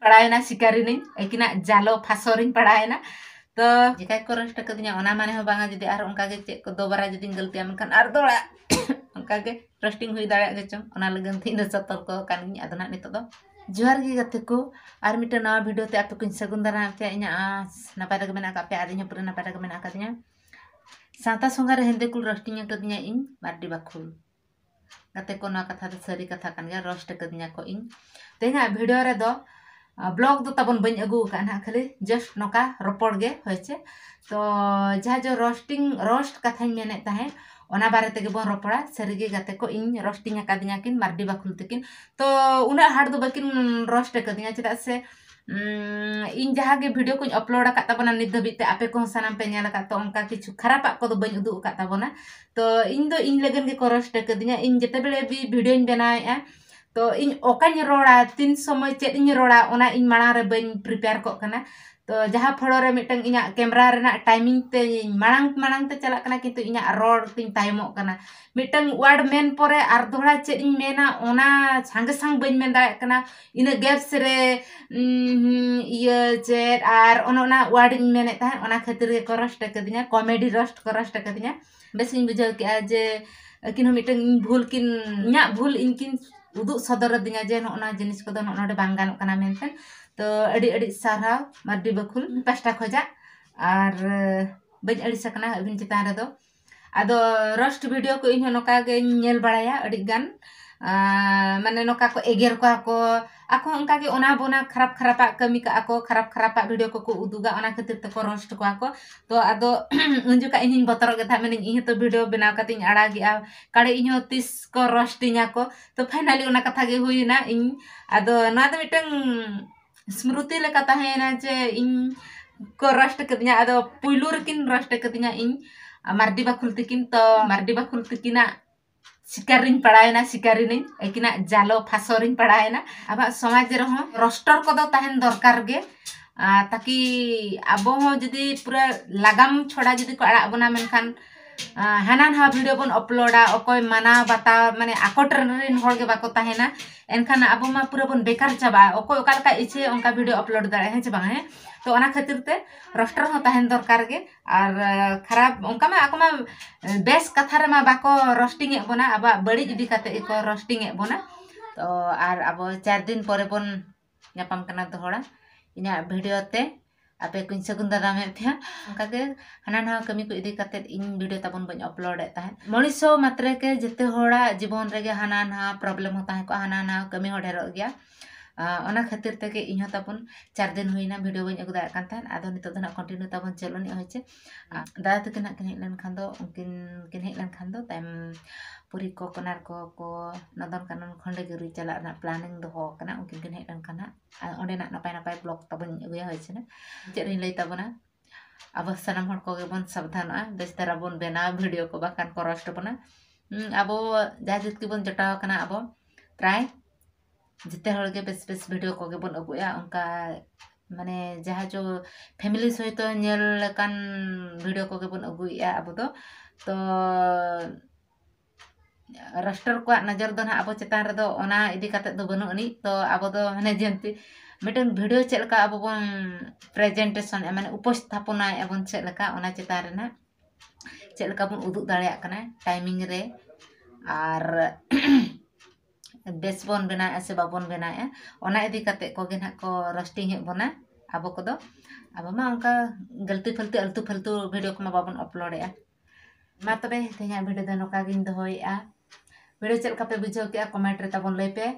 पड़ाएना शिकारिनी एकिना जालो फासोरिंग पड़ाएना तो जिका को रोस्ट कदिया ओना माने हो बांगा जदि आर उनका गे चेक को दोबारा जदि गलतिया मनखान आर दोड़ा उनका गे रोस्टिंग हुई दाड़ा गे चो ओना लगन थी न सतर्क कानी आदना नितो दो जोहार गे गते को आर मिटा नवा वीडियो ते आपे कुन सगुन दारा पे इना नपाय रग मेना का पे आदिnya पुरा नपाय रग मेना कादिnya साता संगार हेंदे कुल रोस्टिंग कदिnya इन मार्डी बाखुल गते को ना कथा दो सरी कथा कान गे रोस्ट कदिnya को इन तेना वीडियो रे दो ब्लॉग दो तबन बन अगू का खाली जस्ट नौका रोपड़ गे होचे तो जहाँ जो रोस्ट कथा मेने ताहे ओना बारे तेगे बन रोपड़ा सरीगे गाते को इन रोस्टिंग कादिया किन मार्डी बाखुल तकिन तो उना हार्ड दो बकिन रोस्ट कदिया चेदा से इन जहाँ गे वीडियो को अपलोड का तबना नित धबिते आपे को सानाम पे नेला का तो उनका किछु खराब को दो बन उदु का तबना तो इन दो इन लगन गे को रोस्ट कदिया इन जते बेले भी वीडियो इन बनाए तो इन ओकाኝ रोड़ा तीन समय चेद इन रोड़ा ओना इन माड़ा रे बन प्रिपेयर को कना तो जहाँ फड़ो रे मिटंग इना कैमरा रेना टाइमिंग ते मांग ते चला कना किंतु इना रोड तिन टाइमो कना मिटंग वर्ड मेन परे आर दोड़ा चेद इन मेना ओना संगे संग बन मेन दाय कना इना गैप्स रे ये चेद आर ओना वर्ड इन मेने ता ओना खातिर के रोस्ट कदिया कॉमेडी रोस्ट को रोस्ट कदिया बेस इन बुझाव के जे किन मिटंग भूल किन इना भूल इनकिन उदुग सदर दिया जे नोना जिनिस को नोडे बांग गानो कना मेनतेन तो अड़ी अड़ी साराव मार्डी बाखुल पास्टा खोजा और बन अड़ी सकना अबिन चितान रे दो आदो रोस्ट वीडियो को इन नोका गे नेल बड़ाया अड़ी गान माने नोका को एगेर को आको उनका के ओना बोना खराब खराबा कमी का आको खराब वीडियो को उदुगा ओना खातिर ते को रोस्ट को आको तो आदो उंजु का इन बतर गे था मेने इन तो वीडियो बनाव कतिन आड़ा गिया काड़े इन तीस को रोस्टिंग को तो फाइनली ओना कथा गे हुईना इन आदो ना तो मिटंग स्मृति लेका ताहेना जे इन को रोस्ट कतिया आदो पुइलु रकिन रोस्ट कतिया इन मार्डी बाखुल तकिन तो मार्डी बाखुल तकिना शिकारिंग पड़ाएना शिकारिनी एकिना जालो फासोरिंग पड़ाएना अब समाज रे हो रोस्टर को दो ताहेन दरकार गे ताकि अब हो जदी पूरा लगाम छोड़ा जदी को आड़ा बना मेनखान हाना हा वीडियो बन अपलोडा अकोय माना बाता माने आकोटरन होड़ गे बाको ताहेना एनखान अब मा पूरा बन बेकार चाबा अकोय ओका लका इचे उनका वीडियो अपलोड दाड़े है चे बाहे तो ओना खातिर ते रोस्टर हो ताहेन दरकार गे और खराब उनका मा आको मा बेस कथा रे मा बाको रोस्टिंग ए बना अब बड़ी इदी काते एको रोस्टिंग ए बना तो और अब 4 दिन परे बन न्यापाम कना दोहड़ा इना वीडियो ते आपे कुन सगुन दादा में थे उनका के हाना ना कमी को इदी काते इन वीडियो तबन बन अपलोड ए ताहे मणिसो मात्रे के जते होड़ा जीवन रे गे हाना ना प्रॉब्लम होता है को हाना ना कमी हो ढेरो गया ओना खातिर तके इन तबन 4 दिन हुईना वीडियो बन अगु दाय कान आदो नितो दना कंटिन्यू तबन चलो नि होचे दादा तके ना किन हेलन खान दो उनकिन किन हेलन खान दो टाइम पुरी को कनार को नदन कानन खंडे गिरी चला ना प्लानिंग दो हो कना उनकिन किन हेलन खाना ओंडे ना नपाय ब्लॉग तबन अगुया होचे ना चेद इन लई तबना अब सनम हड़ को गे बन सावधान बेस तरह बन बेना वीडियो को बाकान को रोस्ट बना अब जहाँ जित की बन जटाव कना अब प्राय जिते हड़ के बेस बेस वीडियो को गे बन अगुया उनका माने जहाँ जो फैमिली सहित नेल कान वीडियो को गे बन अगुया अब तो रोस्टर को नजर दो ना अब चेतान रे दो ओना इदी काते दो बनु अनि तो अब दो माने जेंती मिटन वीडियो चेलका अब बन प्रेजेंटेशन माने उपस्थापना एबन चेलका ओना चेतान रे ना चेलका बन उदुग दाड़िया कना टाइमिंग रे और बेस बन बना ऐसे बाबन बना ओना इदी काते को गे ना को रोस्टिंग हे बना अब को दो अब मा उनका गलती फलती अल्तू फालतू वीडियो को मा बाबन अपलोड ए मा तबे तेहा वीडियो द नोका गिन दोहोया वीडियो चेलका पे बुझाव के कमेंट रे तबन लई पे